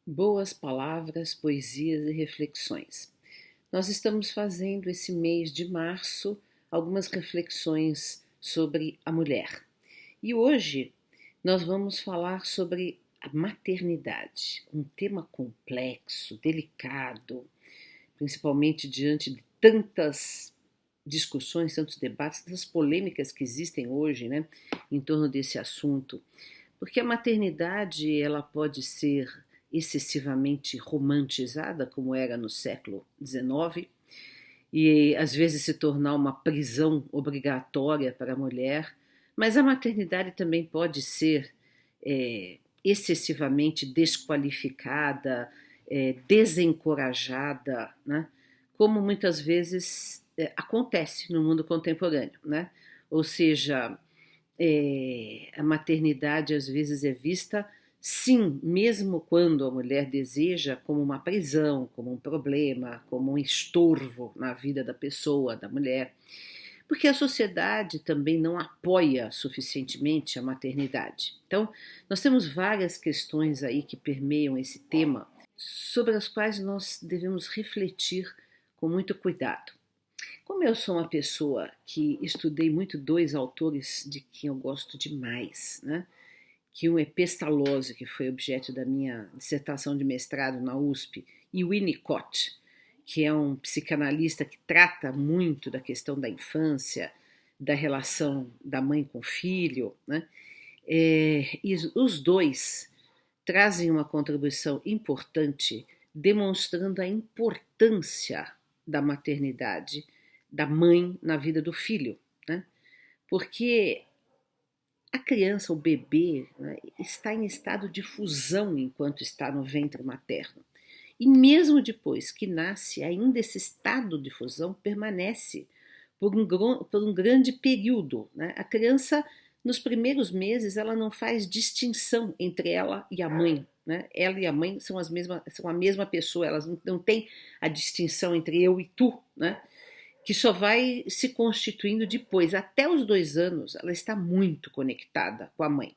Boas palavras, poesias e reflexões. Nós estamos fazendo esse mês de março algumas reflexões sobre a mulher. E hoje nós vamos falar sobre a maternidade, um tema complexo, delicado, principalmente diante de tantas discussões, tantos debates, tantas polêmicas que existem hoje, né, em torno desse assunto. Porque a maternidade ela pode ser excessivamente romantizada, como era no século XIX, e às vezes se tornar uma prisão obrigatória para a mulher, mas a maternidade também pode ser excessivamente desqualificada, desencorajada, né? Como muitas vezes acontece no mundo contemporâneo, né? Ou seja, a maternidade às vezes é vista, sim, mesmo quando a mulher deseja, como uma prisão, como um problema, como um estorvo na vida da pessoa, da mulher, porque a sociedade também não apoia suficientemente a maternidade. Então, nós temos várias questões aí que permeiam esse tema, sobre as quais nós devemos refletir com muito cuidado. Como eu sou uma pessoa que estudei muito dois autores de quem eu gosto demais, né? Que um é Pestalozzi, que foi objeto da minha dissertação de mestrado na USP, e Winnicott, que é um psicanalista que trata muito da questão da infância, da relação da mãe com o filho, né? E os dois trazem uma contribuição importante, demonstrando a importância da maternidade, da mãe na vida do filho, né? Porque a criança, o bebê, né, está em estado de fusão enquanto está no ventre materno. E mesmo depois que nasce, ainda esse estado de fusão permanece por um grande período, né? A criança, nos primeiros meses, ela não faz distinção entre ela e a mãe, né? Ela e a mãe são a mesma pessoa, elas não têm a distinção entre eu e tu, né? Que só vai se constituindo depois. Até os 2 anos, ela está muito conectada com a mãe.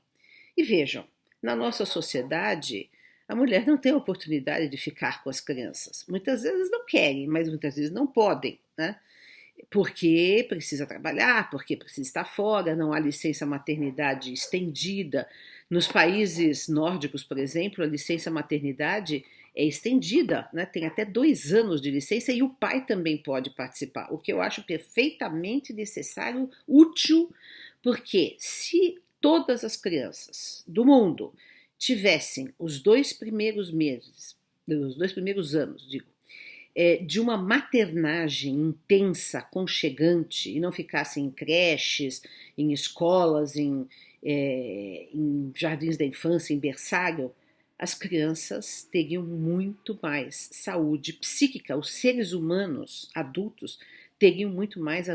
E vejam, na nossa sociedade, a mulher não tem a oportunidade de ficar com as crianças. Muitas vezes não querem, mas muitas vezes não podem, né? Porque precisa trabalhar, porque precisa estar fora, não há licença maternidade estendida. Nos países nórdicos, por exemplo, a licença maternidade é estendida, né? Tem até 2 anos de licença e o pai também pode participar, o que eu acho perfeitamente necessário, útil, porque se todas as crianças do mundo tivessem os 2 primeiros meses, os 2 primeiros anos, digo, de uma maternagem intensa, aconchegante, e não ficassem em creches, em escolas, em jardins da infância, em berçário, as crianças teriam muito mais saúde psíquica, os seres humanos adultos teriam muito mais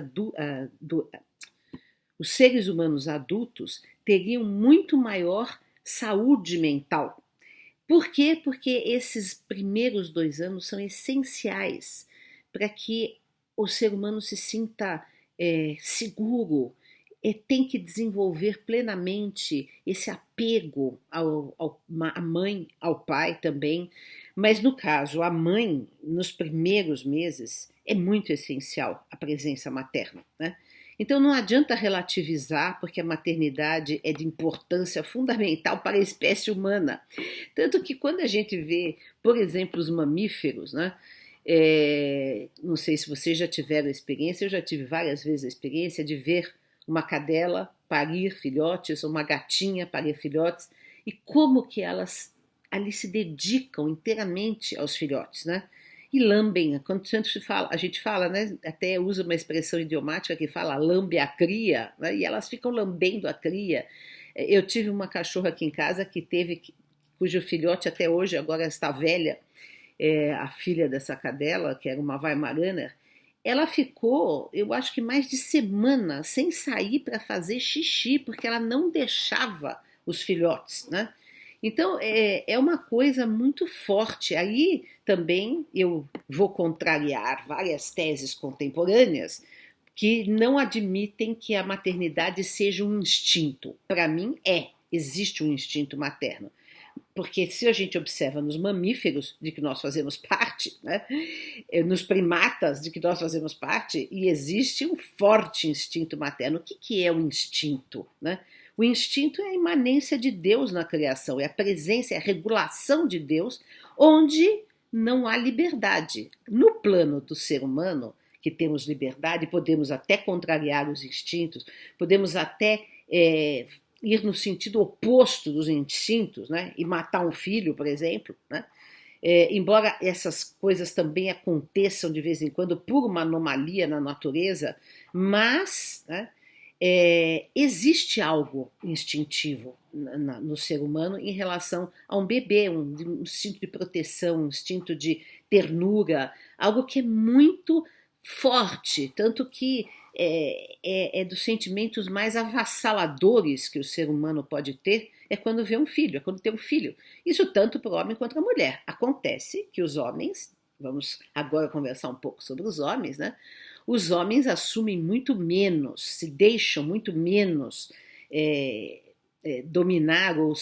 os seres humanos adultos teriam muito maior saúde mental. Por quê? Porque esses primeiros 2 anos são essenciais para que o ser humano se sinta seguro, tem que desenvolver plenamente esse apego à mãe, ao pai também. Mas no caso, a mãe, nos primeiros meses, é muito essencial a presença materna, né? Então não adianta relativizar, porque a maternidade é de importância fundamental para a espécie humana. Tanto que quando a gente vê, por exemplo, os mamíferos, né? Não sei se vocês já tiveram a experiência, eu já tive várias vezes a experiência de ver uma cadela parir filhotes, ou uma gatinha parir filhotes, e como que elas ali se dedicam inteiramente aos filhotes, né? E lambem, quando a gente fala, né, até usa uma expressão idiomática que fala lambe a cria, né, e elas ficam lambendo a cria. Eu tive uma cachorra aqui em casa cujo filhote até hoje, agora está velha, a filha dessa cadela, que era uma Weimaraner, ela ficou, eu acho que mais de semana sem sair para fazer xixi, porque ela não deixava os filhotes, né? Então é uma coisa muito forte. Aí também eu vou contrariar várias teses contemporâneas que não admitem que a maternidade seja um instinto. Para mim existe um instinto materno, Porque se a gente observa nos mamíferos, de que nós fazemos parte, né? Nos primatas, de que nós fazemos parte, e existe um forte instinto materno. O que é o instinto? Né? O instinto é a imanência de Deus na criação, é a presença, é a regulação de Deus, onde não há liberdade. No plano do ser humano, que temos liberdade, podemos até contrariar os instintos, podemos até ir no sentido oposto dos instintos, né? E matar um filho, por exemplo, né? Embora essas coisas também aconteçam de vez em quando por uma anomalia na natureza, mas, né, existe algo instintivo no ser humano em relação a um bebê, um instinto de proteção, um instinto de ternura, algo que é muito forte, tanto que é dos sentimentos mais avassaladores que o ser humano pode ter, é quando vê um filho, é quando tem um filho. Isso tanto para o homem quanto para a mulher. Acontece que os homens, vamos agora conversar um pouco sobre os homens, né? Os homens assumem muito menos, se deixam muito menos dominar ou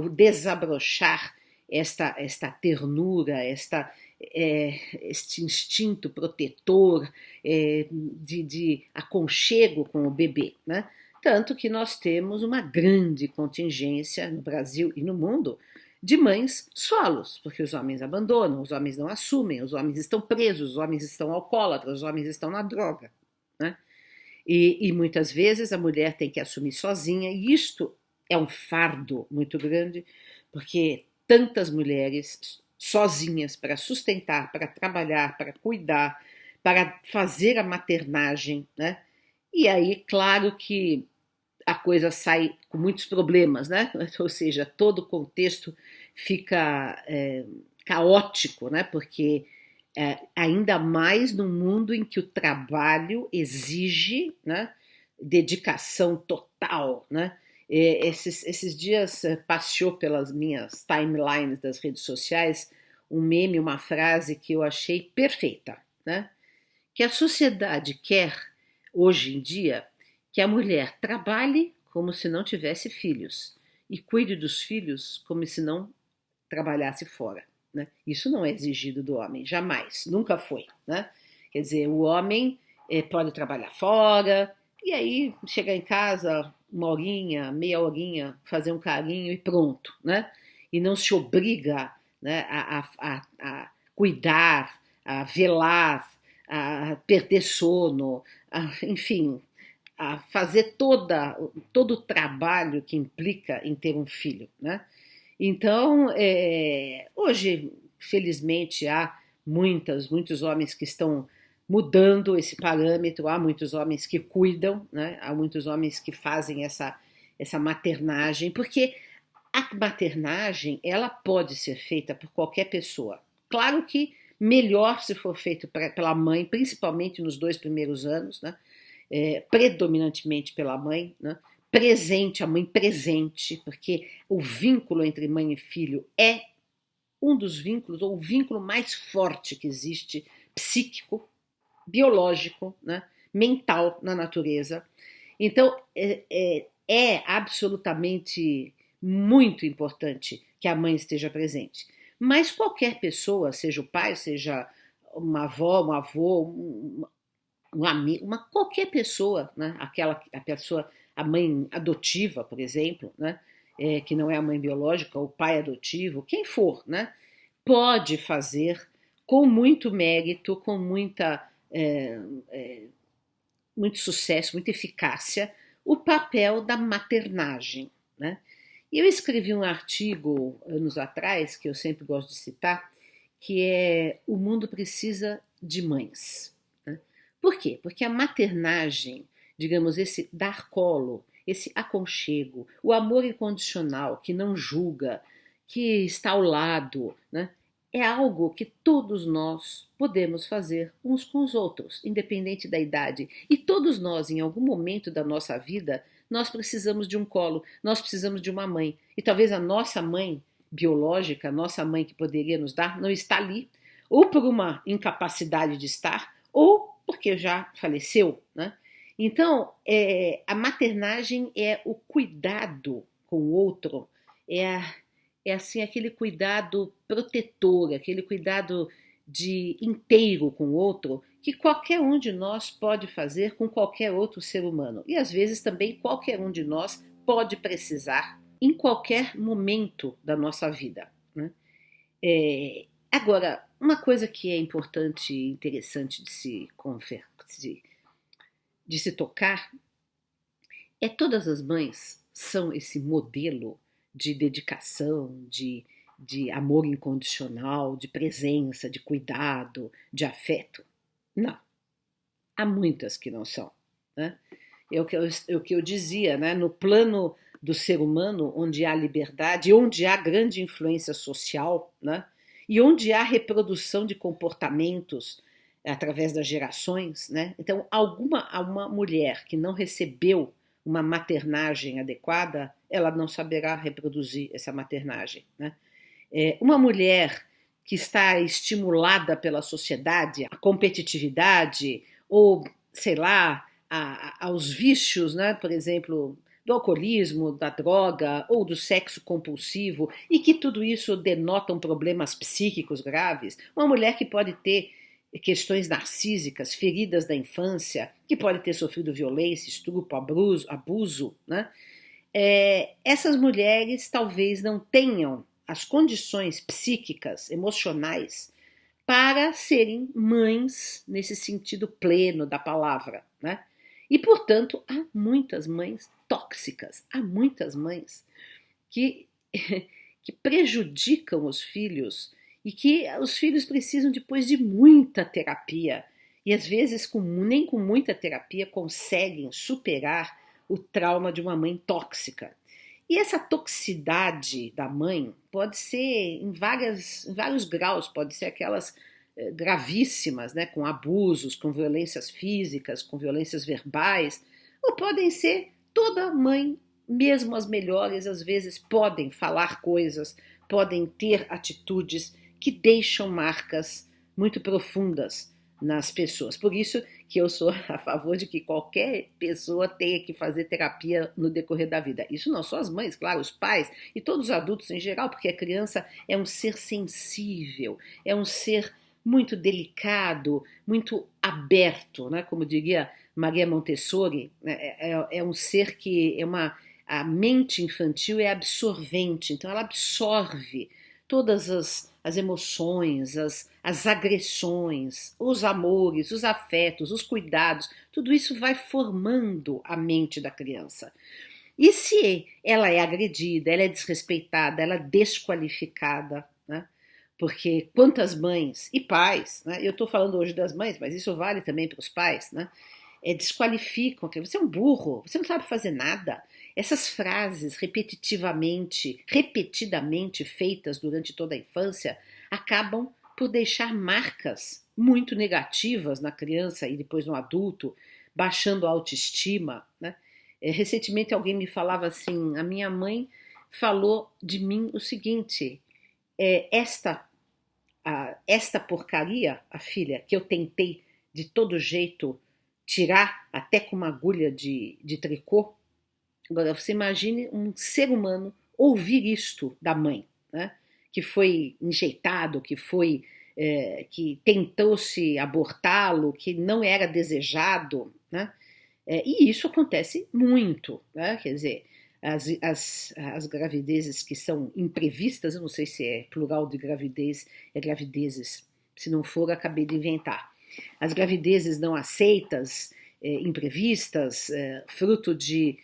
desabrochar esta ternura, este instinto protetor, de aconchego com o bebê, né? Tanto que nós temos uma grande contingência no Brasil e no mundo de mães solos, porque os homens abandonam, os homens não assumem, os homens estão presos, os homens estão alcoólatras, os homens estão na droga, né? E muitas vezes a mulher tem que assumir sozinha, e isto é um fardo muito grande, porque tantas mulheres sozinhas para sustentar, para trabalhar, para cuidar, para fazer a maternagem, né? E aí, claro que a coisa sai com muitos problemas, né? Ou seja, todo o contexto fica caótico, né? Porque ainda mais num mundo em que o trabalho exige, né, dedicação total, né? Esses dias passeou pelas minhas timelines das redes sociais um meme, uma frase que eu achei perfeita, né? Que a sociedade quer, hoje em dia, que a mulher trabalhe como se não tivesse filhos e cuide dos filhos como se não trabalhasse fora, né? Isso não é exigido do homem, jamais, nunca foi, né? Quer dizer, o homem pode trabalhar fora e aí chegar em casa uma horinha, meia horinha, fazer um carinho e pronto, né? E não se obriga, né, a cuidar, a velar, a perder sono, enfim, a fazer todo o trabalho que implica em ter um filho, né? Então, hoje, felizmente, há muitos homens que estão mudando esse parâmetro, há muitos homens que cuidam, né? Há muitos homens que fazem essa maternagem, porque a maternagem ela pode ser feita por qualquer pessoa. Claro que melhor se for feito pela mãe, principalmente nos 2 primeiros anos, né? Predominantemente pela mãe, né? Presente, a mãe presente, porque o vínculo entre mãe e filho é um dos vínculos, ou o vínculo mais forte que existe, psíquico, biológico, né? Mental na natureza. Então, é absolutamente muito importante que a mãe esteja presente. Mas qualquer pessoa, seja o pai, seja uma avó, um avô, um amigo, qualquer pessoa, né? A mãe adotiva, por exemplo, né? Que não é a mãe biológica, o pai adotivo, quem for, né? Pode fazer com muito mérito, com muito sucesso, muita eficácia, o papel da maternagem, né? E eu escrevi um artigo anos atrás, que eu sempre gosto de citar, que é O Mundo Precisa de Mães. Né? Por quê? Porque a maternagem, digamos, esse dar colo, esse aconchego, o amor incondicional, que não julga, que está ao lado, né? É algo que todos nós podemos fazer uns com os outros, independente da idade. E todos nós, em algum momento da nossa vida, nós precisamos de um colo, nós precisamos de uma mãe. E talvez a nossa mãe biológica, a nossa mãe que poderia nos dar, não está ali, ou por uma incapacidade de estar, ou porque já faleceu, né? Então, a maternagem é o cuidado com o outro, é é assim aquele cuidado protetor, aquele cuidado de inteiro com o outro, que qualquer um de nós pode fazer com qualquer outro ser humano. E às vezes também qualquer um de nós pode precisar em qualquer momento da nossa vida, né? Agora, uma coisa que é importante e interessante de se tocar é todas as mães são esse modelo de dedicação, de amor incondicional, de presença, de cuidado, de afeto. Não. Há muitas que não são, né? É o que eu dizia, né? No plano do ser humano, onde há liberdade, onde há grande influência social, né? E onde há reprodução de comportamentos através das gerações, né? Então, uma mulher que não recebeu uma maternagem adequada, ela não saberá reproduzir essa maternagem, né? Uma mulher que está estimulada pela sociedade, a competitividade, ou, sei lá, aos vícios, né? Por exemplo, do alcoolismo, da droga ou do sexo compulsivo, e que tudo isso denotam problemas psíquicos graves. Uma mulher que pode ter questões narcísicas, feridas da infância, que pode ter sofrido violência, estupro, abuso, né? Essas mulheres talvez não tenham as condições psíquicas, emocionais, para serem mães nesse sentido pleno da palavra, né? E, portanto, há muitas mães tóxicas, há muitas mães que, que prejudicam os filhos e que os filhos precisam depois de muita terapia e às vezes nem com muita terapia conseguem superar o trauma de uma mãe tóxica. E essa toxicidade da mãe pode ser em vários graus, pode ser aquelas gravíssimas, né, com abusos, com violências físicas, com violências verbais, ou podem ser toda mãe, mesmo as melhores, às vezes podem falar coisas, podem ter atitudes que deixam marcas muito profundas nas pessoas. Por isso que eu sou a favor de que qualquer pessoa tenha que fazer terapia no decorrer da vida. Isso não só as mães, claro, os pais e todos os adultos em geral, porque a criança é um ser sensível, é um ser muito delicado, muito aberto, né? Como diria Maria Montessori, é um ser que a mente infantil é absorvente, então ela absorve todas as emoções, as agressões, os amores, os afetos, os cuidados, tudo isso vai formando a mente da criança. E se ela é agredida, ela é desrespeitada, ela é desqualificada, né? Porque quantas mães e pais, né? Eu estou falando hoje das mães, mas isso vale também para os pais, né? Desqualificam, que você é um burro, você não sabe fazer nada. Essas frases repetidamente feitas durante toda a infância, acabam por deixar marcas muito negativas na criança e depois no adulto, baixando a autoestima, né? Recentemente alguém me falava assim, a minha mãe falou de mim o seguinte, esta porcaria, a filha, que eu tentei de todo jeito tirar, até com uma agulha de tricô. Agora, você imagine um ser humano ouvir isto da mãe, né? Que foi enjeitado, que tentou-se abortá-lo, que não era desejado, né? E isso acontece muito, né? Quer dizer, as gravidezes que são imprevistas, eu não sei se é plural de gravidez, é gravidezes, se não for, acabei de inventar. As gravidezes não aceitas, imprevistas, fruto de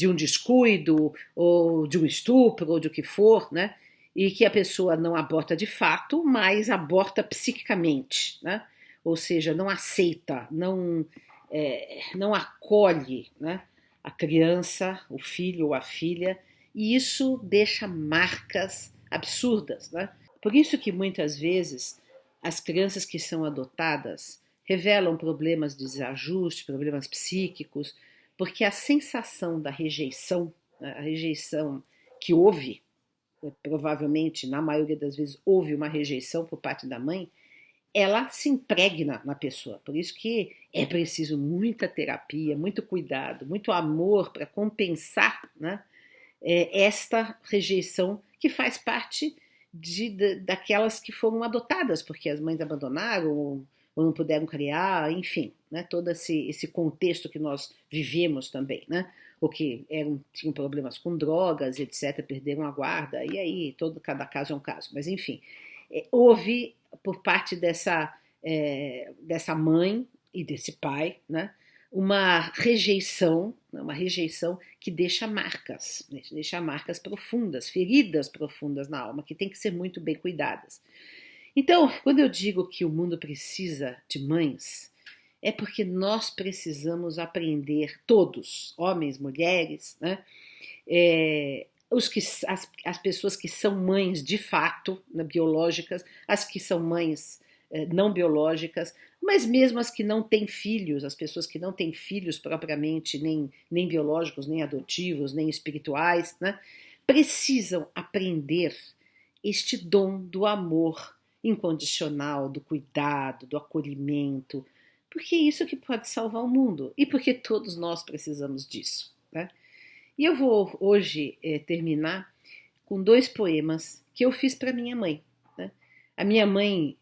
um descuido, ou de um estupro, ou de o que for, né? E que a pessoa não aborta de fato, mas aborta psiquicamente, né? Ou seja, não aceita, não acolhe, né? A criança, o filho ou a filha, e isso deixa marcas absurdas, né? Por isso que muitas vezes as crianças que são adotadas revelam problemas de desajuste, problemas psíquicos, porque a sensação da rejeição, né, a rejeição que houve, provavelmente, na maioria das vezes, houve uma rejeição por parte da mãe, ela se impregna na pessoa. Por isso que é preciso muita terapia, muito cuidado, muito amor para compensar, né, esta rejeição que faz parte daquelas que foram adotadas, porque as mães abandonaram ou não puderam criar, enfim, né, todo esse contexto que nós vivemos também, né, ou que tinham problemas com drogas, etc., perderam a guarda, e aí cada caso é um caso, mas enfim, houve por parte dessa mãe e desse pai, né, uma rejeição que deixa marcas profundas, feridas profundas na alma, que tem que ser muito bem cuidadas. Então, quando eu digo que o mundo precisa de mães, é porque nós precisamos aprender, todos, homens, mulheres, né, as pessoas que são mães de fato, né, biológicas, as que são mães não biológicas, mas mesmo as que não têm filhos, as pessoas que não têm filhos propriamente, nem biológicos, nem adotivos, nem espirituais, né, precisam aprender este dom do amor incondicional, do cuidado, do acolhimento, porque é isso que pode salvar o mundo e porque todos nós precisamos disso, né? E eu vou hoje terminar com 2 poemas que eu fiz para minha mãe, né? A minha mãe,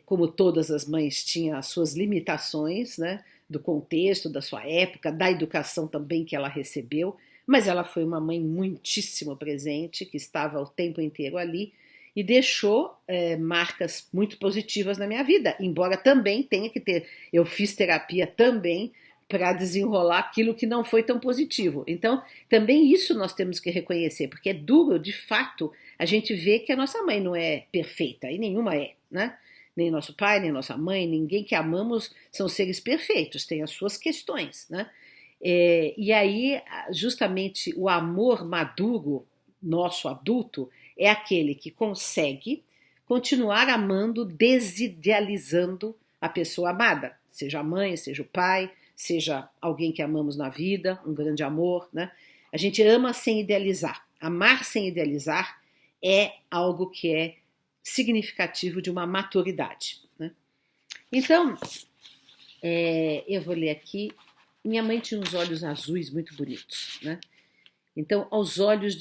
como todas as mães, tinha as suas limitações, né, do contexto, da sua época, da educação também que ela recebeu, mas ela foi uma mãe muitíssimo presente, que estava o tempo inteiro ali e deixou marcas muito positivas na minha vida, embora também tenha que ter, eu fiz terapia também para desenrolar aquilo que não foi tão positivo. Então, também isso nós temos que reconhecer, porque é duro, de fato, a gente vê que a nossa mãe não é perfeita, e nenhuma é, né? Nem nosso pai, nem nossa mãe, ninguém que amamos são seres perfeitos, tem as suas questões, né? E aí, justamente, o amor maduro, nosso adulto, é aquele que consegue continuar amando, desidealizando a pessoa amada, seja a mãe, seja o pai, seja alguém que amamos na vida, um grande amor, né? A gente ama sem idealizar. Amar sem idealizar é algo que é significativo de uma maturidade, né? Então, eu vou ler aqui. Minha mãe tinha uns olhos azuis muito bonitos, né? Então,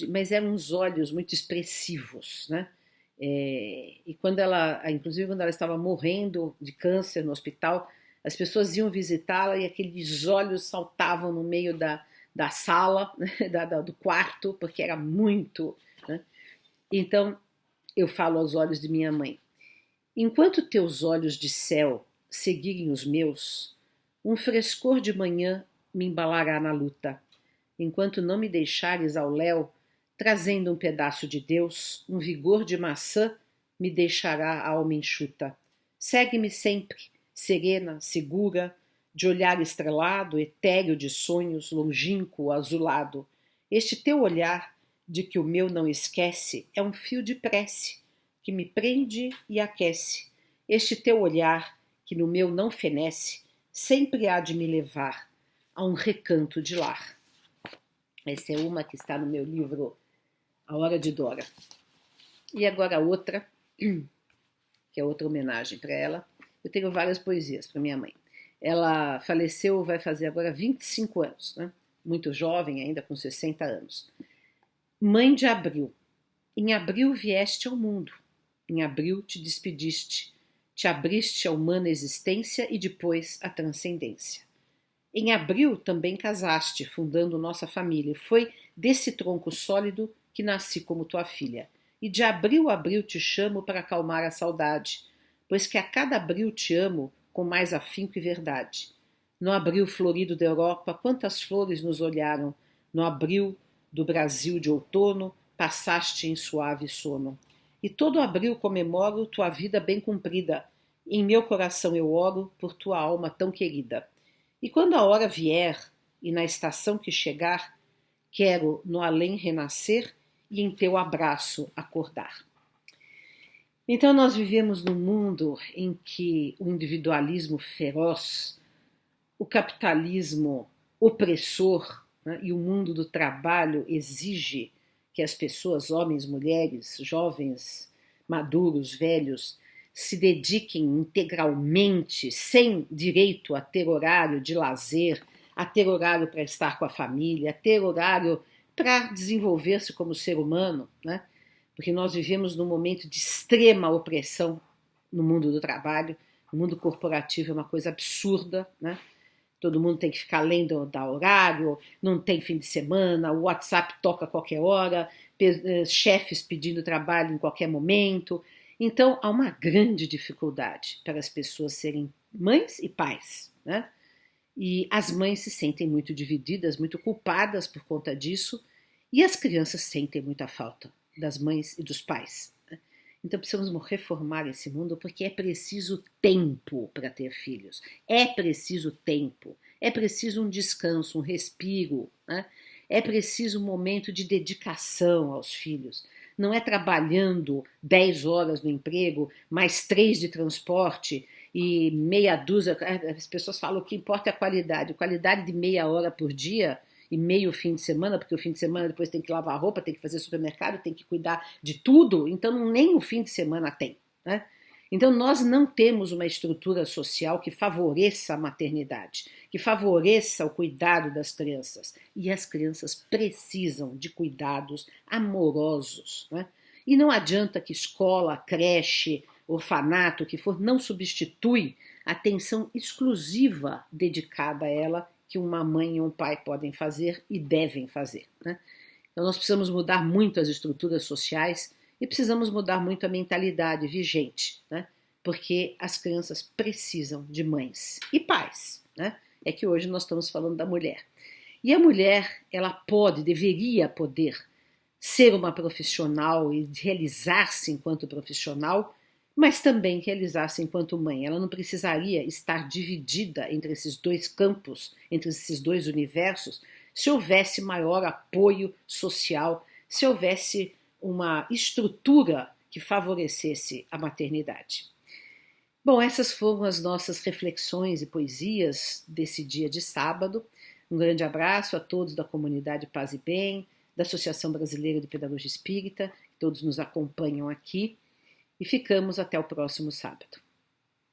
mas eram uns olhos muito expressivos, né? E inclusive quando ela estava morrendo de câncer no hospital, as pessoas iam visitá-la e aqueles olhos saltavam no meio da sala, né, do quarto, porque era muito, né? Então, eu falo aos olhos de minha mãe: enquanto teus olhos de céu seguirem os meus, um frescor de manhã me embalará na luta. Enquanto não me deixares ao léu, trazendo um pedaço de Deus, um vigor de maçã me deixará a alma enxuta. Segue-me sempre, serena, segura, de olhar estrelado, etéreo de sonhos, longínquo, azulado. Este teu olhar, de que o meu não esquece, é um fio de prece, que me prende e aquece. Este teu olhar, que no meu não fenece, sempre há de me levar a um recanto de lar. Essa é uma que está no meu livro A Hora de Dora. E agora a outra, que é outra homenagem para ela. Eu tenho várias poesias para minha mãe. Ela faleceu, vai fazer agora 25 anos, né? Muito jovem ainda, com 60 anos. Mãe de abril. Em abril vieste ao mundo. Em abril te despediste. Te abriste à humana existência e depois à transcendência. Em abril também casaste, fundando nossa família. Foi desse tronco sólido que nasci como tua filha. E de abril a abril te chamo para acalmar a saudade, pois que a cada abril te amo com mais afinco e verdade. No abril florido da Europa, quantas flores nos olharam. No abril do Brasil de outono, passaste em suave sono. E todo abril comemoro tua vida bem cumprida. Em meu coração eu oro por tua alma tão querida. E quando a hora vier, e na estação que chegar, quero no além renascer e em teu abraço acordar. Então nós vivemos num mundo em que o individualismo feroz, o capitalismo opressor, né, e o mundo do trabalho exige que as pessoas, homens, mulheres, jovens, maduros, velhos, se dediquem integralmente, sem direito a ter horário de lazer, a ter horário para estar com a família, a ter horário para desenvolver-se como ser humano, né? Porque nós vivemos num momento de extrema opressão no mundo do trabalho, no mundo corporativo é uma coisa absurda, né? Todo mundo tem que ficar além da horário, não tem fim de semana, o WhatsApp toca a qualquer hora, chefes pedindo trabalho em qualquer momento. Então, há uma grande dificuldade para as pessoas serem mães e pais, né? E as mães se sentem muito divididas, muito culpadas por conta disso, e as crianças sentem muita falta das mães e dos pais. Né? Então precisamos reformar esse mundo porque é preciso tempo para ter filhos, é preciso tempo, é preciso um descanso, um respiro, né? É preciso um momento de dedicação aos filhos. Não é trabalhando 10 horas no emprego, mais 3 de transporte e meia dúzia. As pessoas falam que o que importa é a qualidade de meia hora por dia e meio fim de semana, porque o fim de semana depois tem que lavar a roupa, tem que fazer supermercado, tem que cuidar de tudo, então nem o fim de semana tem, né? Então nós não temos uma estrutura social que favoreça a maternidade, que favoreça o cuidado das crianças. E as crianças precisam de cuidados amorosos, né? E não adianta que escola, creche, orfanato, o que for, não substitui a atenção exclusiva dedicada a ela que uma mãe e um pai podem fazer e devem fazer, né? Então nós precisamos mudar muito as estruturas sociais e precisamos mudar muito a mentalidade vigente, né? Porque as crianças precisam de mães e pais, né? É que hoje nós estamos falando da mulher. E a mulher, ela pode, deveria poder ser uma profissional e realizar-se enquanto profissional, mas também realizar-se enquanto mãe. Ela não precisaria estar dividida entre esses dois campos, entre esses dois universos, se houvesse maior apoio social, se houvesse uma estrutura que favorecesse a maternidade. Bom, essas foram as nossas reflexões e poesias desse dia de sábado. Um grande abraço a todos da comunidade Paz e Bem, da Associação Brasileira de Pedagogia Espírita, que todos nos acompanham aqui, e ficamos até o próximo sábado.